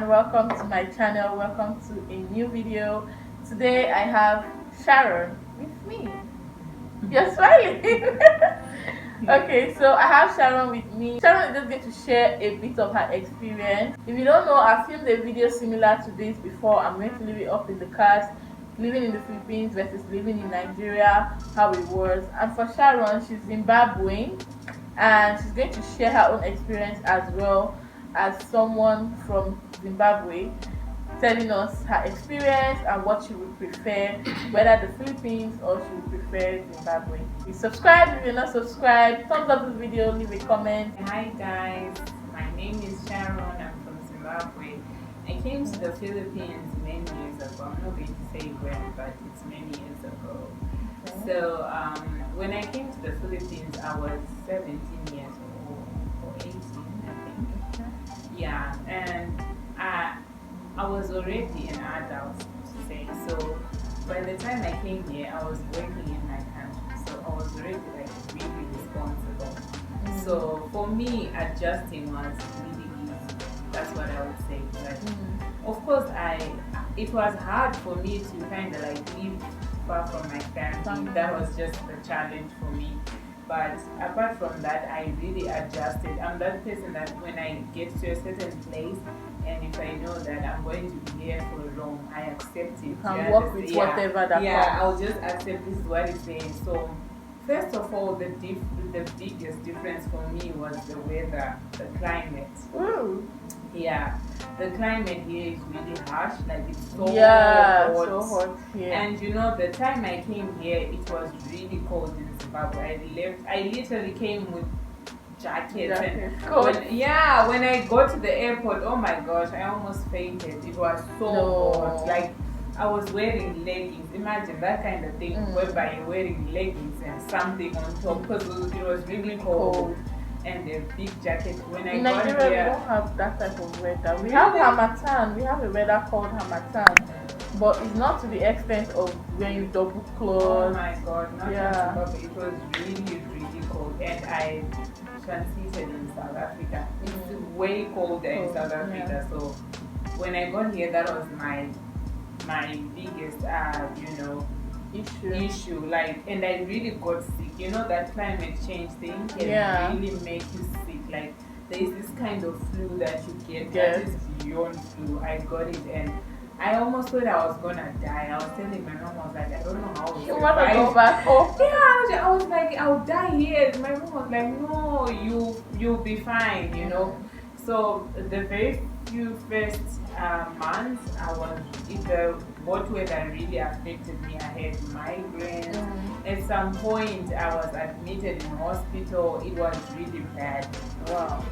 and welcome to my channel. Welcome to a new video. Today I have Sharon with me. You're smiling. Okay, so I have Sharon with me. Sharon is just going to share a bit of her experience. If you don't know, I filmed a video similar to this before. I'm going to leave it up in the cards. Living in the Philippines versus living in Nigeria, how it was. And for Sharon, she's Zimbabwean and she's going to share her own experience as well as someone from Zimbabwe, telling us her experience and what she would prefer, whether the Philippines or she would prefer Zimbabwe. Please subscribe if you're not subscribed. Thumbs up this video, leave a comment. Hi guys, my name is Sharon. I'm from Zimbabwe. I came to the Philippines many years ago. I'm not going to say when, but it's many years ago. Okay. So when I came to the Philippines, I was 17 years old or 18, I think. Okay. Yeah, and I was already an adult, to say. So by the time I came here, I was working in my country. So I was already like really responsible. So for me, adjusting was really easy. That's what I would say. But of course, it was hard for me to kind of like live far from my family. That was just the challenge for me. But apart from that, I really adjusted. I'm that person that when I get to a certain place, and if I know that I'm going to be here for long, I accept it. You can work with whatever that comes. Yeah, I'll just accept this is what it's saying. So first of all, the biggest difference for me was the weather, the climate. Ooh. Yeah, the climate here is really harsh. Like it's so hot. So hot here. And you know, the time I came here, it was really cold in Zimbabwe. I literally came with jackets. And when I got to the airport, oh my gosh, I almost fainted. It was so hot. Like I was wearing leggings. Imagine that kind of thing, whereby you're wearing leggings and something on top because it was really cold. And a big jacket. When in Nigeria, we don't have that type of weather. We have Harmattan. We have a weather called Harmattan, but it's not to the extent of when you double clothes. Oh my God! Not Zimbabwe. It was really, really cold, and I transited in South Africa. It's way colder in South Africa. So when I got here, that was my biggest, issue. Like, and I really got sick. You know that climate change thing can really make you sick. Like there is this kind of flu that you get that is beyond flu. I got it and I almost thought I was gonna die. I was telling my mom, I was like, I don't know how you wanna go back home. Yeah, I was like, I'll die here. My mom was like, no, you'll be fine, you know. So the very few first months, I was the hot weather really affected me. I had migraines. At some point, I was admitted in hospital. It was really bad. Wow.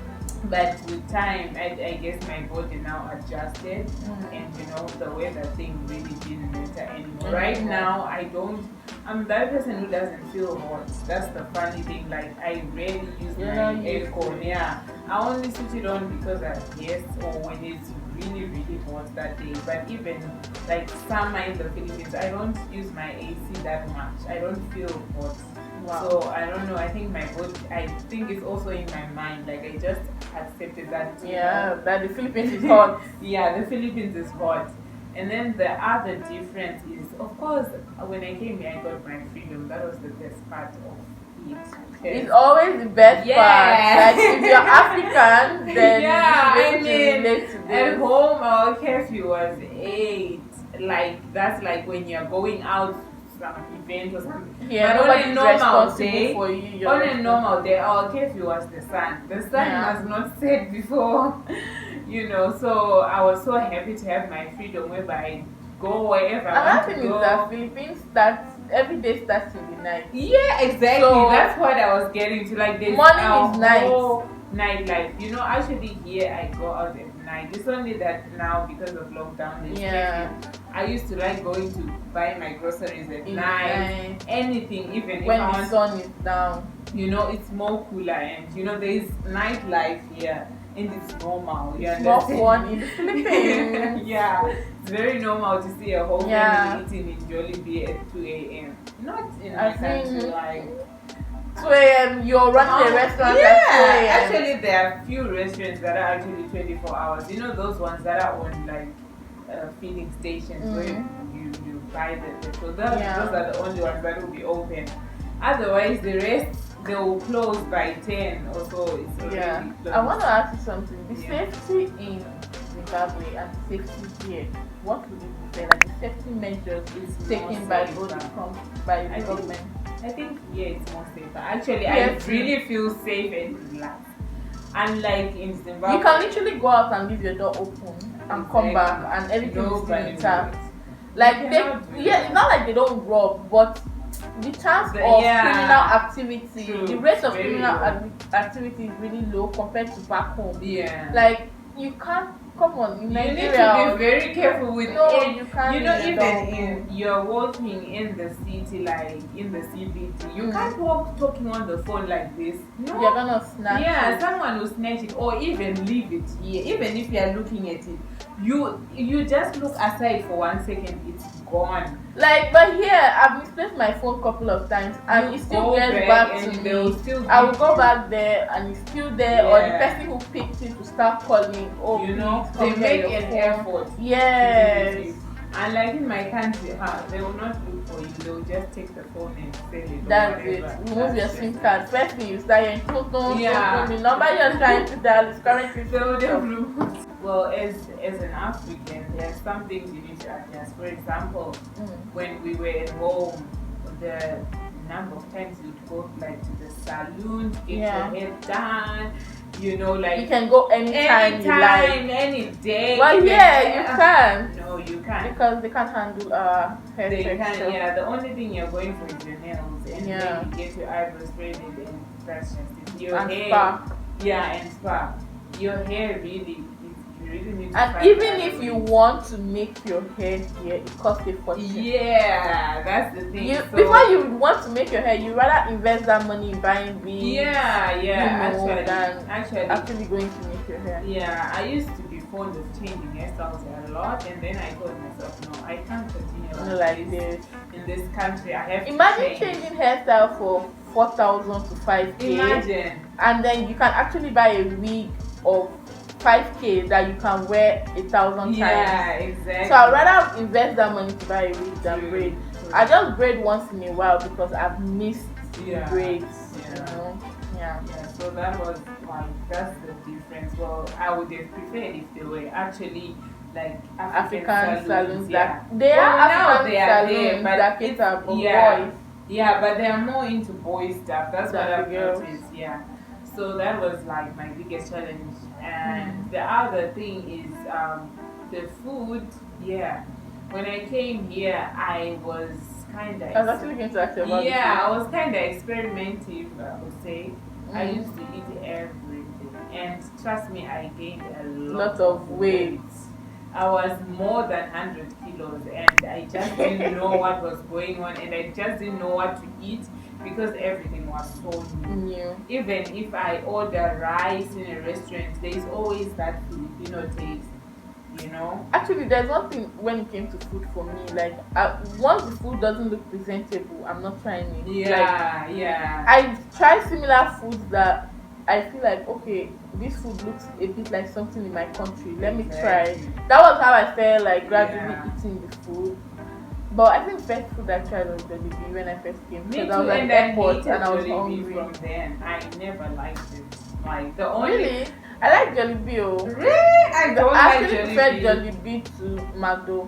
But with time, I guess my body now adjusted, and you know the weather thing really didn't matter anymore. Right now, I'm that person who doesn't feel hot. That's the funny thing. Like I rarely use my aircon. Yeah, I only switch it on because of guests or when it's really, really hot that day. But even like summer in the Philippines, I don't use my AC that much. I don't feel hot. Wow. So I don't know. I think my body. I think it's also in my mind. Like I just accepted that. That the Philippines is hot. Yeah, the Philippines is hot. And then the other difference is, of course, when I came here, I got my freedom. That was the best part of it. Okay. It's always the best part. Like if you're African, then at home our curfew was 8. Like that's like when you're going out some event or something. Yeah, but on a normal day, our curfew was the sun. The sun was not set before, you know. So I was so happy to have my freedom, whereby I go wherever I want to go. Another thing is that Philippines every day starts in the night. Yeah, exactly. So that's what I was getting to. Like this morning is night. Nightlife. You know, actually here I go out at night. It's only that now because of lockdown, I used to like going to buy my groceries at night. Anything, even when the sun is down. You know, it's more cooler, and you know there is nightlife here, and it's normal. It's more fun in the Philippines. Yeah, it's very normal to see a whole family eating in Jollibee at 2 a.m. Not in my country, like 2 a.m. You're running a restaurant at 2 Yeah, a.m. actually there are few restaurants that are actually 24 hours. You know those ones that are on like feeding stations where you buy the petrol. Those are the only ones that will be open. Otherwise, the rest they will close by 10 or so. It's already closed. I want to ask you something. The safety in Zimbabwe and the safety here, what would you say? Like the safety measures is taken by the government? I think it's more safer. Actually, I really feel safe and relaxed. Unlike in Zimbabwe, you can literally go out and leave your door open and come back, and everything is still intact. Like it's not like they don't rob, but the chance of criminal activity, the rate of criminal activity is really low compared to back home. Yeah. Like you can't. Come on, in Nigeria, you need to be very careful with it. You can't. Even you're walking in the city, like in the CBD, you can't walk talking on the phone like this. No, you're gonna snatch it. Someone will snatch it or even leave it here. Even if you're looking at it, you just look aside for 1 second, it's gone. Like, but here I've misplaced my phone a couple of times and it still gets back to me. I will go back there and it's still there, or the person who picked it will start calling. Oh, they make an effort. Yes. And like in my country, they will not look for you. They will just take the phone and sell it. That's it. Remove your SIM card. Firstly, you start hearing the number you're trying to dial is currently Well, as an African, there are some things you need to adjust. For example, when we were at home, the number of times you'd go like to the salon, get your hair done. You know, like you can go anytime you like, any day. But you can. No, you can't, because they can't handle hair texture. The only thing you're going for is your nails, and then you get your eyebrows braided, and that's just it. Your hair, spa. And spa. Your hair really. And even if you want to make your hair here, it costs a fortune. Yeah, that's the thing. Before you want to make your hair, you rather invest that money in buying wigs. Actually going to make your hair. Yeah, I used to be fond of changing hairstyles a lot, and then I told myself, no, I can't continue like this. In this country, I have to changing hairstyle for 4,000 to 5K. Imagine. And then you can actually buy a wig of 5K that you can wear 1,000 times. Yeah, exactly. So I'd rather invest that money to buy a wig than braid. I just braid once in a while because I've missed braids. So that was that's the difference. Well, I would have preferred if they were actually like African salons. They are African salons that cater for boys. Yeah, but they are more into boy stuff. That's what I've noticed. Yeah. So that was like my biggest challenge. And the other thing is the food. Yeah. When I came here, I was kind of. I was actually going to ask you about I was kind of experimental, I would say. I used to eat everything. And trust me, I gained a lot of weight. I was more than 100 kilos and I just didn't know what was going on, and I just didn't know what to eat because everything was so new. Even if I order rice in a restaurant, there's always that Filipino taste, you know? Actually, there's one thing when it came to food for me, like once the food doesn't look presentable, I'm not trying it. I try similar foods that I feel like, okay, this food looks a bit like something in my country. Let me try. That was how I started like gradually eating the food. But I think the first food I tried was Jollibee when I first came. Me too, I was at the airport and I was hungry. From then, I never liked it. Like the only really, I like Jollibee. Really, I don't like Jollibee. I prefer Jollibee to Magdo.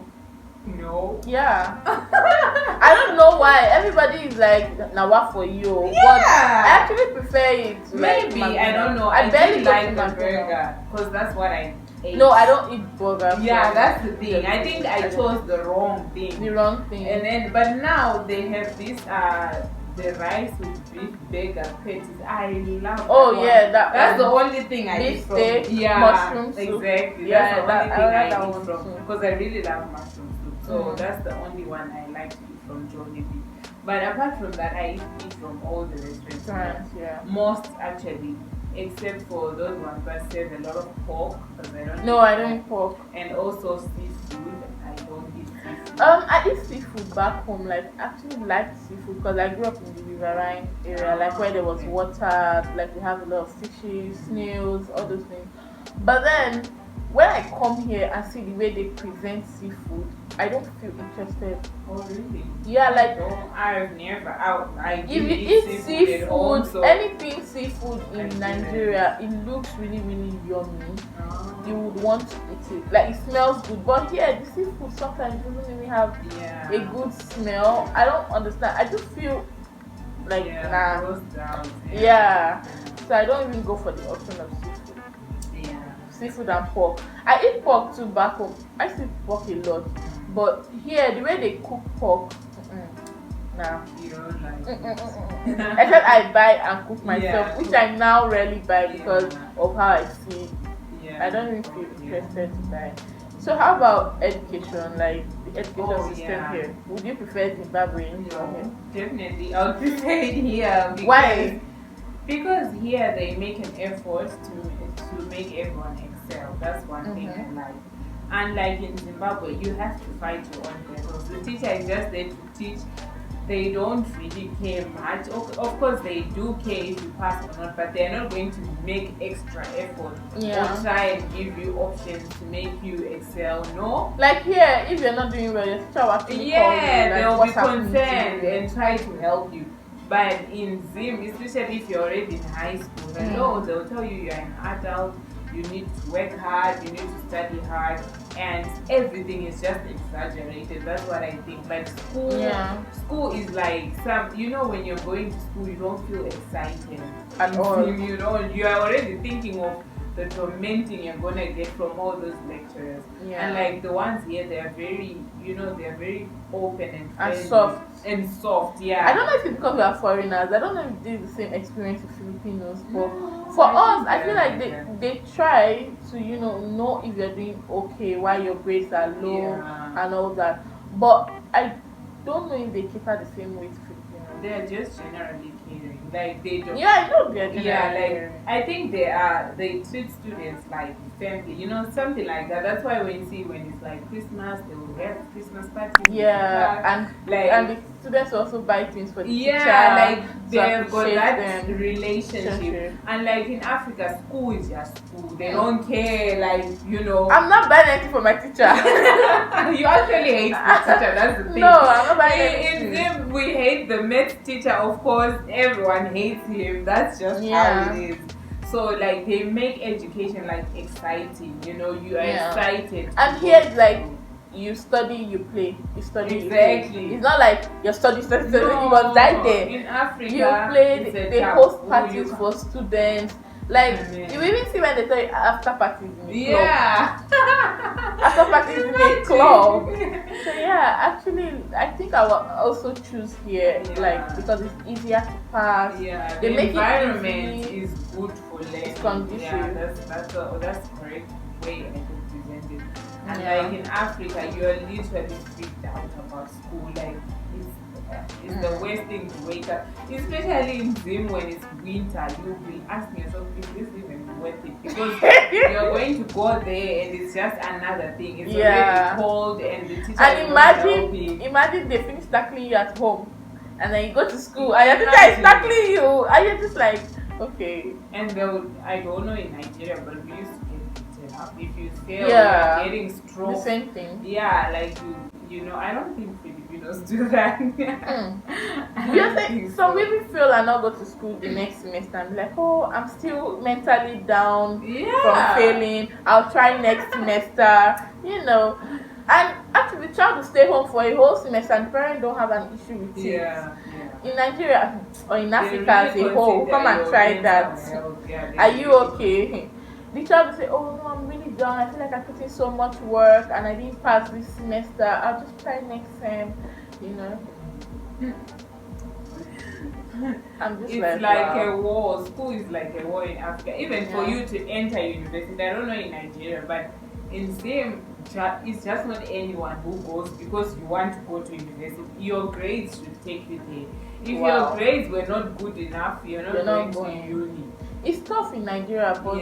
No. Yeah. I don't know why. Everybody is like, now what for you? Yeah. But I actually prefer it. Maybe, like I don't know. I barely like the burger because that's what I ate. No, I don't eat burger. Yeah, that's the thing. I think I chose the wrong thing. The wrong thing. And then, but now they have this the rice with beef burger patties. I love. Oh yeah, that's the only thing I eat from. Mushroom soup. Exactly. That's the only thing I eat from because I really love mushroom soup. So that's the only one I like to eat from Jollibee. But apart from that, I eat from all the restaurants. Most actually, except for those ones that serve a lot of pork because I don't. No, I don't eat pork. And also seafood. I don't eat seafood. I eat seafood back home. Like, actually like seafood because I grew up in the riverine area, like where there was Okay. water. Like we have a lot of fishes, snails, all those things. But then when I come here and see the way they present seafood, I don't feel interested. Oh really? Yeah, like No, I've never out. I if do you eat eat seafood at home, seafood, so anything seafood I in get it. Nigeria, it looks really, really yummy. Oh, You would want to eat it. Like it smells good. But here the seafood sometimes doesn't really have yeah. a good smell. I don't understand. I just feel like Yeah, nah. roast out. Yeah. So I don't even go for the option of seafood. Yeah. Seafood and pork. I eat pork too back home. I still pork a lot. But here the way they cook pork, nah. You don't like Except I buy and cook myself, Yeah, which cook. I now rarely buy because Yeah. of how I see it. Yeah. I don't even feel interested to buy. So how about education, like the education system yeah. here? Would you prefer Zimbabwean or here? No, definitely. I'll prefer it here. Because, Why? Because here they make an effort to make everyone excel. That's one thing I like. And like in Zimbabwe, you have to fight your own battles. The teacher is just there to teach. They don't really care much. Of course, they do care if you pass or not, but they're not going to make extra effort Yeah. or try and give you options to make you excel. No. Like here, if you're not doing well, your teacher will actually call you. Yeah, Like, they'll be what's happening to concerned you? and try to help you. But in Zim, especially if you're already in high school, hello, they'll tell you you're an adult, you need to work hard, you need to study hard, and everything is just exaggerated. That's what I think. Like school is like when you're going to school, you don't feel excited At all. You don't. You are already thinking of the tormenting you're gonna get from all those lecturers. Yeah. And like the ones here, they are very, they're very open and friendly. And soft. Yeah. I don't know if it's because we are foreigners. I don't know if they do the same experience with Filipinos, but for us, I feel like they try to know if you're doing okay, why your grades are low and all that. But I don't know if they cater the same way to Filipinos. They're just generally caring. Like they don't. Yeah, I know they're generally Yeah, like caring. I think they treat students like family, something like that. That's why when it's like Christmas, they will have Christmas parties. Yeah, and the students also buy things for the teacher. Like they've got appreciate that them. relationship. And like in Africa, school is just school. They don't care, I'm not buying anything for my teacher. You actually hate the teacher, that's the thing. No, I'm not buying anything. In Zim, we hate the math teacher, of course. Everyone hates him. That's just how it is. So like they make education like exciting, you are excited. And here it's like you study, you play. You study, exactly. You play. It's not like you study. No, You must die there. In Africa, you play. They host parties for students. Like you even see when they tell you after parties in the club. After parties in a club. So actually, I think I will also choose here, like because it's easier to pass. Yeah, they the make environment it is good for learning. It's conducive. Yeah, that's the correct way I could present it. And like in Africa, you are literally freaked out about school. Like it's the worst thing to wake up, especially in Zim when it's winter. You will ask yourself, is this even worth it? Because you're going to go there and it's just another thing. It's already cold and the teacher. And imagine they finish tackling you at home, and then you go to school and your teacher is tackling you, and you're just like, okay. And I don't know in Nigeria, but we used to get beaten up if you fail. You're getting stroke. The same thing. Yeah, like I don't think Filipinos do that. Some people fail and not go to school the next semester and be like, oh, I'm still mentally down from failing. I'll try next semester, And actually, the child will stay home for a whole semester and parents don't have an issue with it. In Nigeria or in Africa as a whole, come and try that. Are you okay? The child will say, oh no, I'm really done. I feel like I put in so much work and I didn't pass this semester. I'll just try next sem, It's like a war. School is like a war in Africa. Even for you to enter university, I don't know in Nigeria, but in Zim, it's just not anyone who goes because you want to go to university. Your grades should take you there. If your grades were not good enough, you're not going to uni. It's tough in Nigeria, but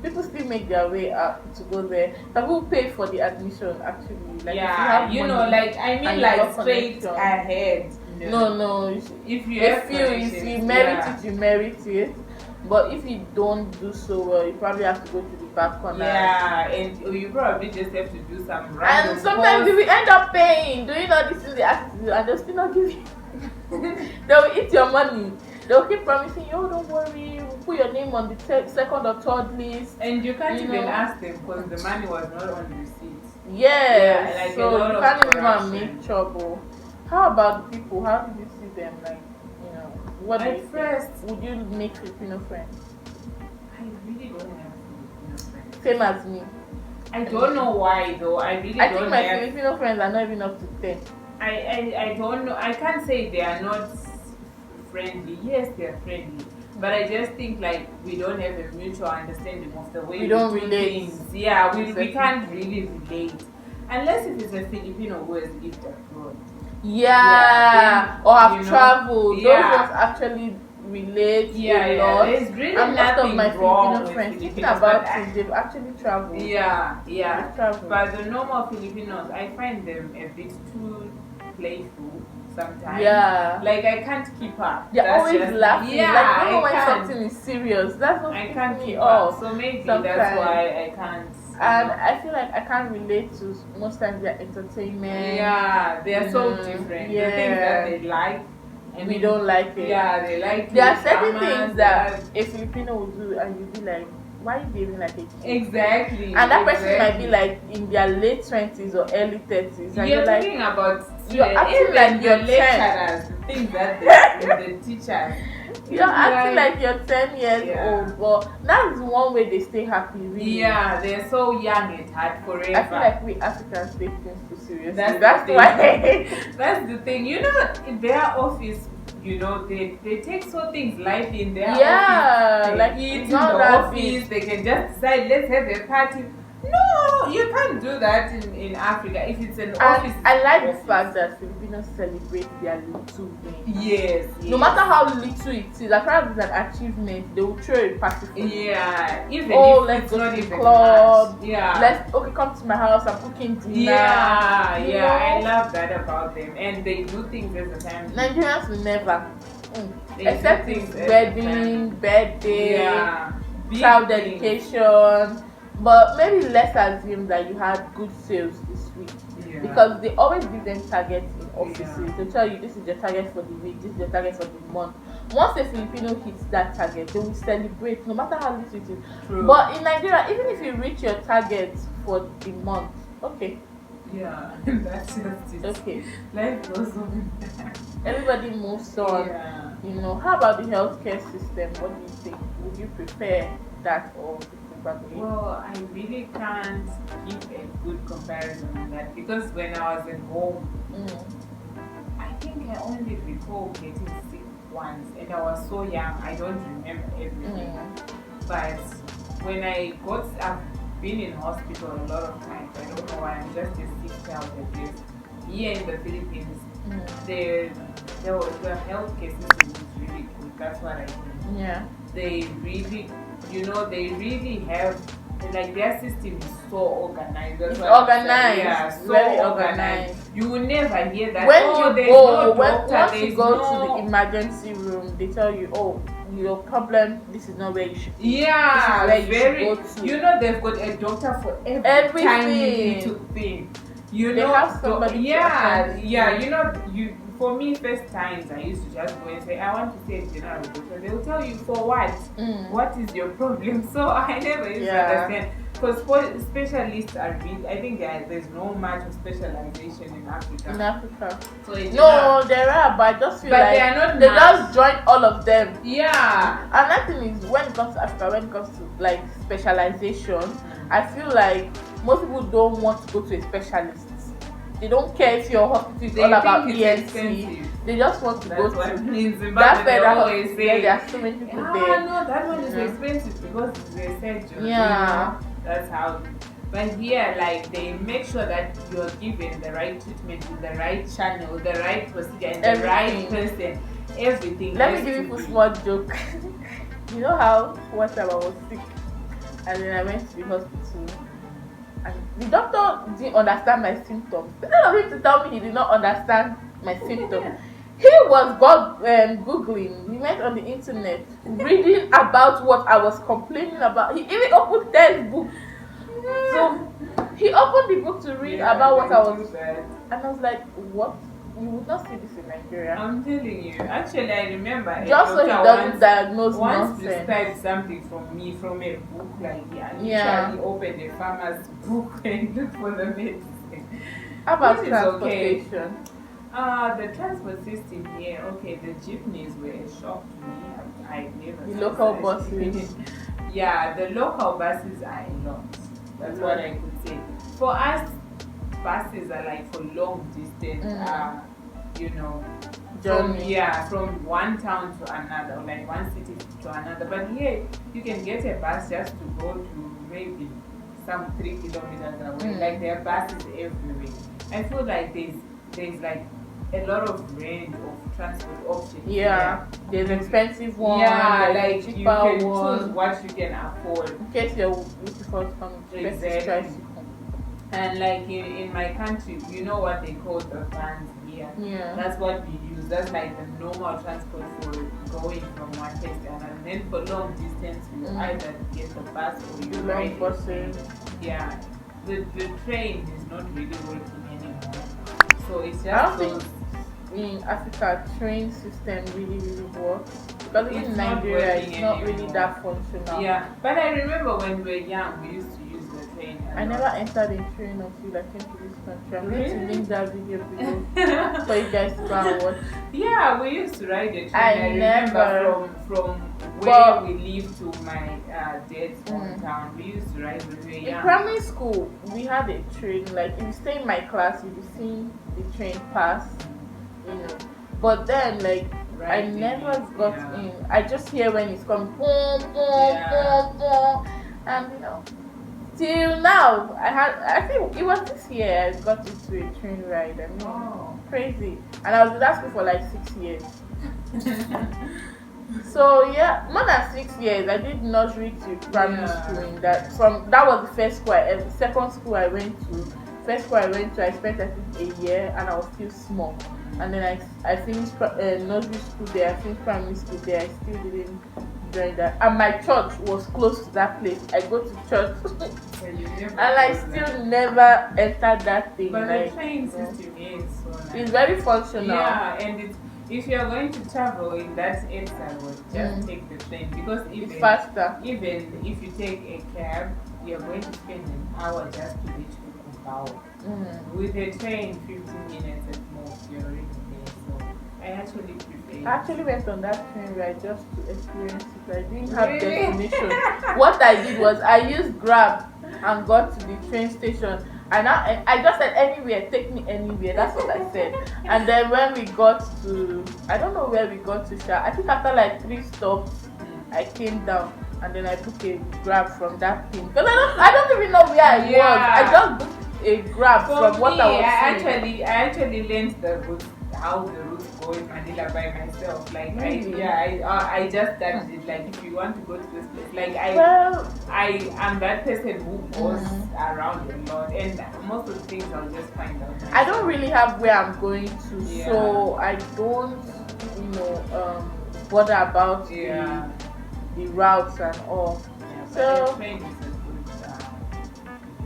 people still make their way up to go there. Some people pay for the admission actually. Like yeah, if you have know, money like I mean, and you like have straight connection. ahead. No. If you have if you merit it, you merit it. But if you don't do so well, you probably have to go to the back corner. Yeah, and you probably just have to do some random. And sometimes you will end up paying, doing all this in the attitude, and they'll still not give you. They'll eat your money. They'll keep promising you, oh, don't worry, we'll put your name on the second or third list. And you can't even ask them because the money was not on the receipt. Yes, like so you can't even make trouble. How about the people? How did you see them? Like, what do you think? Would you make Filipino friends? I really don't have Filipino friends. Same as me. I don't know why though. I think my Filipino friends are not even up to 10. I don't know. I can't say they are not friendly. Yes, they are friendly. But I just think like we don't have a mutual understanding of the way we don't do relate. things. Yeah, we can't really relate. Unless if it's a Filipino who has lived abroad. Yeah, or have traveled. Yeah. Those ones actually relate a lot. There's really and most of my Filipino friends, thinking about it, they've actually traveled. Yeah. Traveled. But the normal Filipinos, I find them a bit too playful sometimes. Yeah. Like I can't keep up. They're always laughing. Yeah, like I know when something is serious. That's what I can't keep up. So maybe sometimes. That's why I can't. And I feel like I can't relate to most times their entertainment. Yeah, they are so different. Yeah. The things that they like, and we don't like it. Yeah, they like. There are certain things that a Filipino will do, and you'll be like, why are you behaving like a kid? Exactly. And that person might be like in their late 20s or early 30s. And you're like, talking about you're acting like your you're 10. lecturers, the things that the teachers. You're acting like you're 10 years old, but that's one way they stay happy, really. Yeah, they're so young at heart forever. I feel like we Africans take things too seriously. That's why. That's the thing. In their office, they take so things lightly in their office. Yeah, like eat in the office. They can just decide, let's have a party. No, you can't do that in Africa. If it's an office. I like the fact that Filipinos celebrate their little wins. Yes. No matter how little it is, as far as it's an achievement, they will throw a party for you. Yeah. Even let's go to the club. Much. Yeah. Let's come to my house. I'm cooking dinner. Yeah. I love that about them, and they do things as a family. Nigerians will never, except it's wedding, birthday, child dedication. But maybe let's assume that you had good sales this week, because they always give them targets in offices. They tell you this is your target for the week, this is your target for the month. Once a Filipino hits that target, they will celebrate, no matter how little it is. True. But in Nigeria, even if you reach your target for the month, okay. Yeah, that's just it. Okay. Life goes on. Everybody moves on. Yeah. How about the healthcare system? What do you think? Would you prefer that or Zimbabwe? Well, I really can't give a good comparison on that, because when I was at home, I think I only recall getting sick once, and I was so young, I don't remember everything. But when I've been in hospital a lot of times. I don't know why, I'm just a sick child at this. Here in the Philippines, the healthcare system is really good. That's what I think. Yeah. They really, they really have, like, their system is so organized. It's organized. Yeah, so very organized. You will never hear that. When once you go to the emergency room, they tell you, oh, your problem, this is not where you should be. Yeah, this is where you should go to. They've got a doctor for every tiny little thing. They have somebody. For me, first times I used to just go and say, I want to see a general doctor. They will tell you for what? What is your problem? So I never used to understand. Because specialists are really, I think there's no much of specialization in Africa. So there are, but I just feel like they are not just join all of them. Yeah. Another thing is, when it comes to Africa, when it comes to like specialization, I feel like most people don't want to go to a specialist. They don't care if your hospital is all about ENT. They just want to go to. In Zimbabwe, that's they always say there are so many people there. No, that one is expensive because it's a surgery. Yeah. That's how. But here, like, they make sure that you're given the right treatment with the right channel, the right procedure, and the right person. Everything. Let me give you a small joke. You know how one time I was sick, and then I went to the hospital. And the doctor didn't understand my symptoms. Instead of him to tell me he did not understand my symptoms, he was googling. He went on the internet reading about what I was complaining about. He even opened textbook. So he opened the book to read about what I was, and I was like, "What? You would not see this in Nigeria." I'm telling you. Actually, I remember Just so he doesn't diagnose once nonsense. prescribed something from me from a book, like Yeah. literally opened a farmer's book and looked for the medicine. How about Which is okay. transportation? The transport system here, okay, the jeepneys were a shock to me. I never The saw local such buses. thing. Yeah, the local buses are a lot. That's what I could say. For us, buses are like for long distance, you know, Journey. from one town to another, or like one city to another. But here, you can get a bus just to go to maybe some 3 kilometers away. Like there are buses everywhere. I feel like there's like a lot of range of transport options. Yeah, there's expensive one. Yeah, there's like cheaper you can one. choose what you can afford. In case you're looking for some Exactly. tricycle. And like in my country, you know what they call the vans here. Yeah. That's what we use. That's like the normal transport for going from one place to another. And then for long distance, you either get the bus or you ride buses. Yeah. The train is not really working anymore. So it's I don't just think in Africa train system really works, because It's in not Nigeria working it's not really anymore. that functional. Yeah, but I remember when we were young, we used to use the train. I never entered a train until I came to this country. I'm going to Really? link that video below for you guys to go and watch. Yeah, we used to ride the train. I remember from where we lived to my dad's hometown. We used to ride when we were In young. primary school, we had a train. Like if you stay in my class, you'll be seeing the train pass, you know. But then, like, I never got in. I just hear when it's coming, boom, boom, boom, boom, and you know. Till now, I think it was this year I got into a train ride. I mean, crazy. And I was in that school for like 6 years. So yeah, more than 6 years. I did nursery to primary school. That was the first school. The second school I went to. First school I went to, I spent I think a year, and I was still small. And then I finished nursery school there. I finished primary school there. I still didn't join that. And my church was close to that place. I go to church, and I still never entered that thing. But like, the train system is so nice. It's very functional. Yeah, and if you are going to travel in that area, just take the train, because it's faster. Even if you take a cab, you're going to spend an hour just to reach Kukumbao. With a train, 15 minutes at most, you're already there. So I actually prefer. I actually went on that train ride just to experience it. I didn't have destination. What I did was I used Grab and got to the train station. And I just said anywhere, take me anywhere. That's what I said. And then when we got to, I don't know where we got to, I think after like 3 stops, I came down. And then I booked a Grab from that thing. Because I don't even know where I was. I just booked a Grab from what I was seeing. I actually learned the route, how the route goes in Manila by myself. Like I just started it. Like if you want to go to this place, like I am that person who goes around a lot, and most of the things I'll just find out myself. I don't really have where I'm going to, so I don't, bother about the routes and all. So the train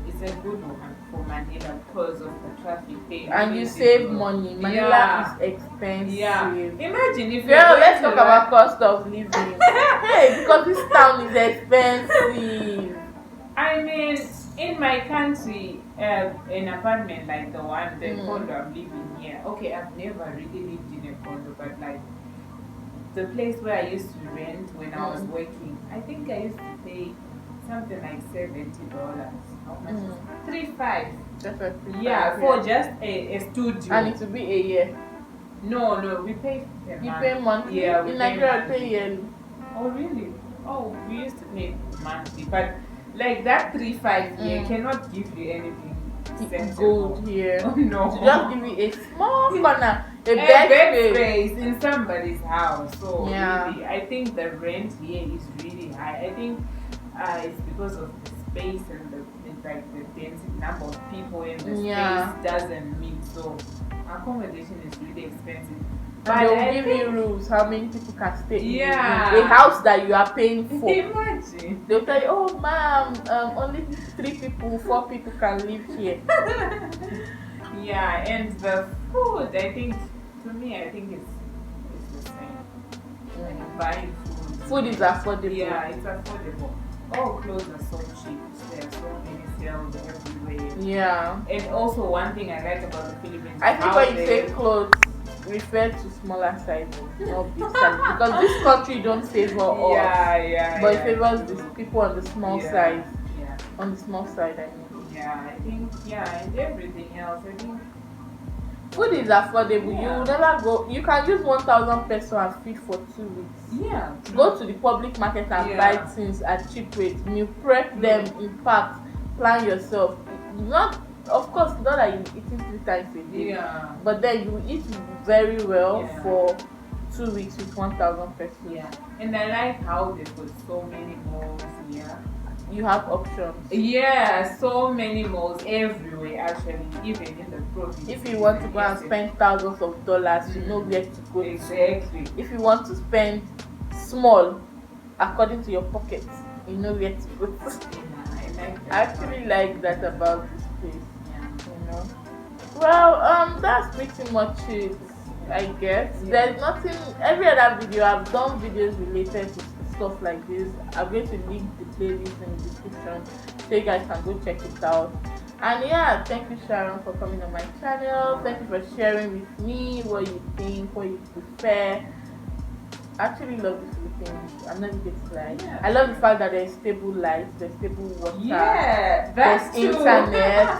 is a good one for Manila because of the traffic there. And you save money. Manila is expensive. Yeah. Imagine if let's talk about cost of living. Hey, because this town is expensive. I mean, in my country, an apartment like the condo I'm living here. Okay, I've never really lived in a condo, but like the place where I used to rent when I was working, I think I used to pay something like $70. How much? $35. Yeah, for just a studio. And it will be a year. No, we pay per month. You pay monthly? Yeah, in Nigeria, we pay yearly. Oh, really? Oh, we used to pay monthly, but like that 35 year cannot give you anything. Good here. Oh, no. To just give you a small corner, a bed space in somebody's house. So yeah. really, I think the rent here is really high. I think it's because of the space and the density number of people in the Yeah. space doesn't meet. So accommodation is really expensive. And they'll give you rules how many people can stay Yeah. in a house that you are paying for. Imagine. They'll tell you, oh ma'am, only 3 people, 4 people can live here. Yeah, and the food, I think, to me, I think it's the same. Like buying food. Food is affordable. Yeah, it's affordable. All clothes are so cheap. There are so many sales everywhere. Yeah. And also, one thing I like about the Philippines, I think when you say clothes, refer to smaller sizes, not big sizes, because this country don't favor us. Yeah. But it favors the people on the small size. Yeah. On the small side, I mean. Yeah, I think, and everything else, I think. Food is affordable. Yeah. You will never go. You can use 1,000 pesos and feed for 2 weeks. Yeah. Go to the public market and buy things at cheap rates. Meal prep them, in fact, plan yourself. Not, of course, not that you eating 3 times a day. Yeah. But then you eat very well Yeah. for 2 weeks with 1,000 pesos. Yeah. And I like how they put so many malls here. You have options. Yeah, so many malls everywhere actually, even in the province. If you want to go and spend thousands of dollars, you know where to go. Exactly. If you want to spend small, according to your pockets, you know where to go. I actually like that about this place. Yeah. You know. Well, that's pretty much it, I guess. Yeah. There's nothing. Every other video I've done videos related to stuff like this. I'm going to link the playlist in the description so you guys can go check it out. And yeah, thank you Sharon for coming on my channel. Thank you for sharing with me what you think, what you prefer. I actually love the Philippines. I'm not going to lie. Yeah. I love the fact that there's stable light, there's stable water. Yeah, that's there's true. internet.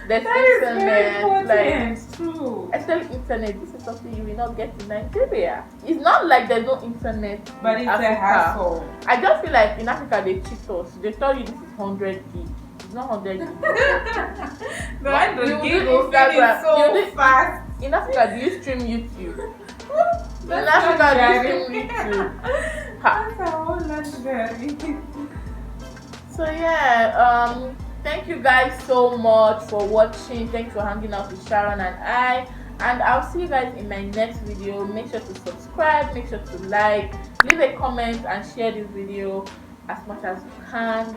There's internet. Like, true. Especially internet. This is something you will not get in Nigeria. It's not like there's no internet. But in it's Africa. a hassle. I just feel like in Africa they cheat us. They tell you this is 100 gig. It's not 100 gig. The 100 gig will Instagram. so fast. In Africa, do you stream YouTube? In That's Africa, do you stream YouTube? That's a whole luxury. So yeah, thank you guys so much for watching. Thanks for hanging out with Sharon and I. And I'll see you guys in my next video. Make sure to subscribe, make sure to like, leave a comment and share this video as much as you can.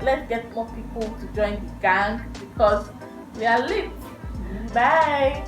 Let's get more people to join the gang because we are lit. Bye.